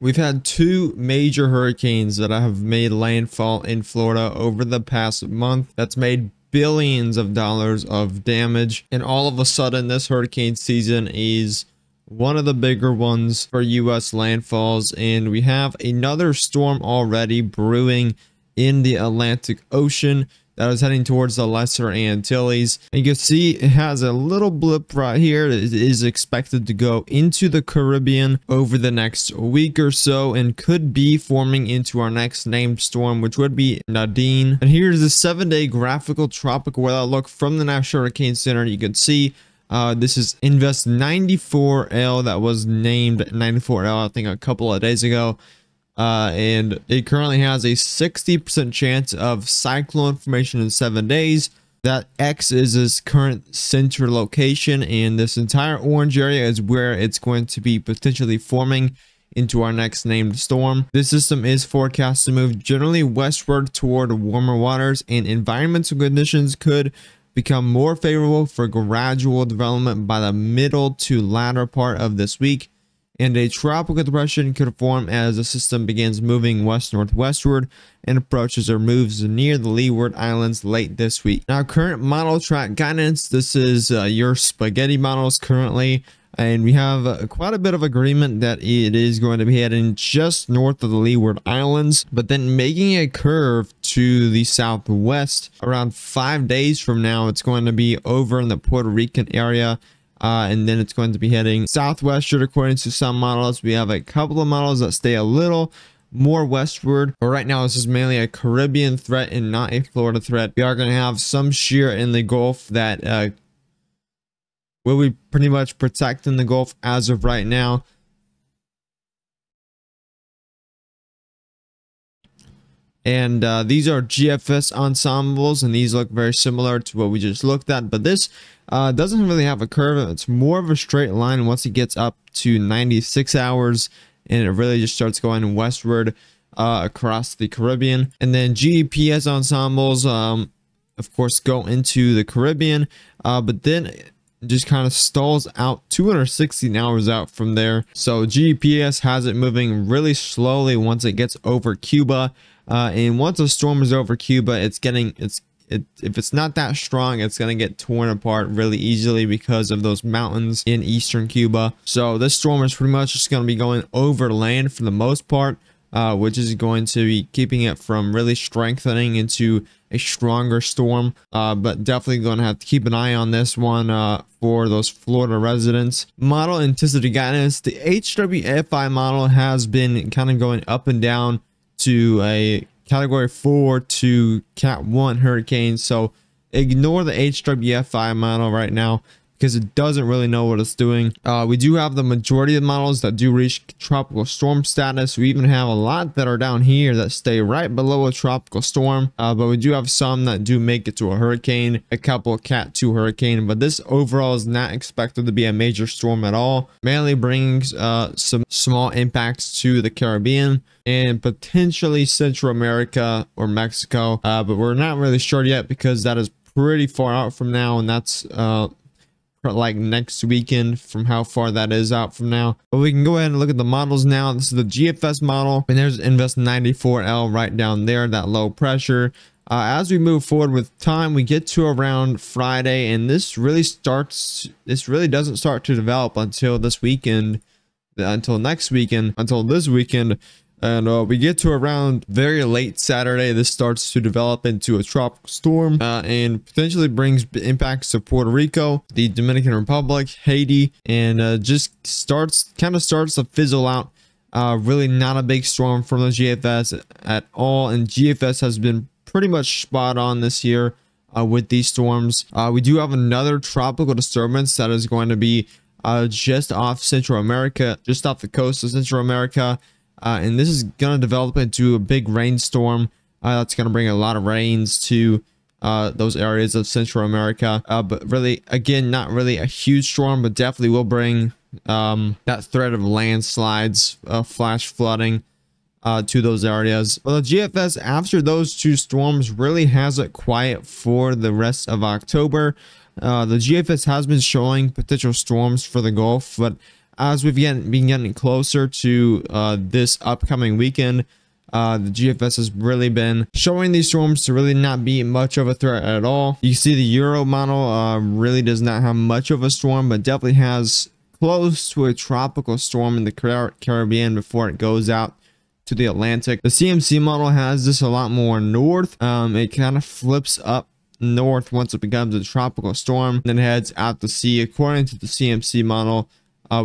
We've had two major hurricanes that have made landfall in Florida over the past month. That's made billions of dollars of damage. And all of a sudden, this hurricane season is one of the bigger ones for U.S. landfalls. And we have another storm already brewing in the Atlantic Ocean that is heading towards the Lesser Antilles. And you can see it has a little blip right here. It is expected to go into the Caribbean over the next week or so and could be forming into our next named storm, which would be Nadine. And here's the 7-day graphical tropical weather outlook from the National Hurricane Center. You can see this is Invest 94L that was named 94L, I think, a couple of days ago. And it currently has a 60% chance of cyclone formation in 7 days. That X is its current center location, and this entire orange area is where it's going to be potentially forming into our next named storm. This system is forecast to move generally westward toward warmer waters, and environmental conditions could become more favorable for gradual development by the middle to latter part of this week. And a tropical depression could form as the system begins moving west-northwestward and approaches or moves near the Leeward Islands late this week. Now, current model track guidance, this is your spaghetti models currently, and we have quite a bit of agreement that it is going to be heading just north of the Leeward Islands, but then making a curve to the southwest. Around 5 days from now, it's going to be over in the Puerto Rican area. And then it's going to be heading southwestward according to some models. We have a couple of models that stay a little more westward, but right now this is mainly a Caribbean threat and not a Florida threat. We are going to have some shear in the Gulf that will be pretty much protecting the Gulf as of right now. And these are GFS ensembles, and these look very similar to what we just looked at, but this doesn't really have a curve. It's more of a straight line once it gets up to 96 hours, and it really just starts going westward across the Caribbean. And then GPS ensembles, of course, go into the Caribbean, but then it just kind of stalls out 216 hours out from there. So GPS has it moving really slowly once it gets over Cuba. And once a storm is over Cuba, if it's not that strong, it's going to get torn apart really easily because of those mountains in eastern Cuba. So this storm is pretty much just going to be going over land for the most part, which is going to be keeping it from really strengthening into a stronger storm. But definitely going to have to keep an eye on this one for those Florida residents. Model intensity guidance. The HWFI model has been kind of going up and down to a category 4 to cat 1 hurricane, so ignore the HWFI model right now because it doesn't really know what it's doing. We do have the majority of models that do reach tropical storm status. We even have a lot that are down here that stay right below a tropical storm, but we do have some that do make it to a hurricane, a couple cat 2 hurricane, but this overall is not expected to be a major storm at all. Mainly brings some small impacts to the Caribbean and potentially Central America or Mexico, but we're not really sure yet because that is pretty far out from now, and that's like next weekend from how far that is out from now. But we can go ahead and look at the models now. This is the GFS model, and there's Invest 94L right down there, that low pressure. As we move forward with time, we get to around Friday, and this really doesn't start to develop until this weekend, until next weekend, until this weekend. And we get to around very late Saturday. This starts to develop into a tropical storm and potentially brings impacts to Puerto Rico, the Dominican Republic, Haiti, and just kind of starts to fizzle out. Really not a big storm from the GFS at all. And GFS has been pretty much spot on this year with these storms. We do have another tropical disturbance that is going to be just off Central America, just off the coast of Central America. And this is going to develop into a big rainstorm that's going to bring a lot of rains to those areas of Central America. But really, again, not really a huge storm, but definitely will bring that threat of landslides, flash flooding to those areas. Well, the GFS after those two storms really has it quiet for the rest of October. The GFS has been showing potential storms for the Gulf, but as we've been getting closer to this upcoming weekend, the GFS has really been showing these storms to really not be much of a threat at all. You see the Euro model really does not have much of a storm, but definitely has close to a tropical storm in the Caribbean before it goes out to the Atlantic. The CMC model has this a lot more north. It kind of flips up north once it becomes a tropical storm, then heads out to sea. According to the CMC model,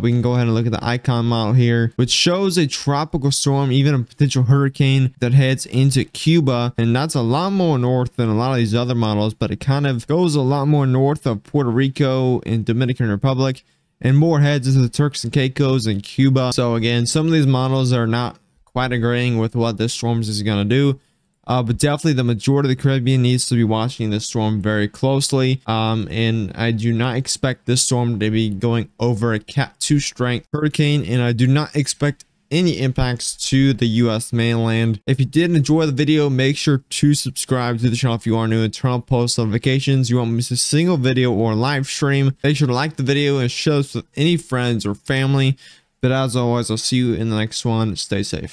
we can go ahead and look at the icon model here, which shows a tropical storm, even a potential hurricane that heads into Cuba. And that's a lot more north than a lot of these other models, but it kind of goes a lot more north of Puerto Rico and Dominican Republic, and more heads into the Turks and Caicos and Cuba. So again, some of these models are not quite agreeing with what this storm is going to do. But definitely the majority of the Caribbean needs to be watching this storm very closely. And I do not expect this storm to be going over a Cat 2 strength hurricane, and I do not expect any impacts to the US mainland. If you did enjoy the video, make sure to subscribe to the channel if you are new, and turn on post notifications. You won't miss a single video or live stream. Make sure to like the video and share this with any friends or family. But as always, I'll see you in the next one. Stay safe.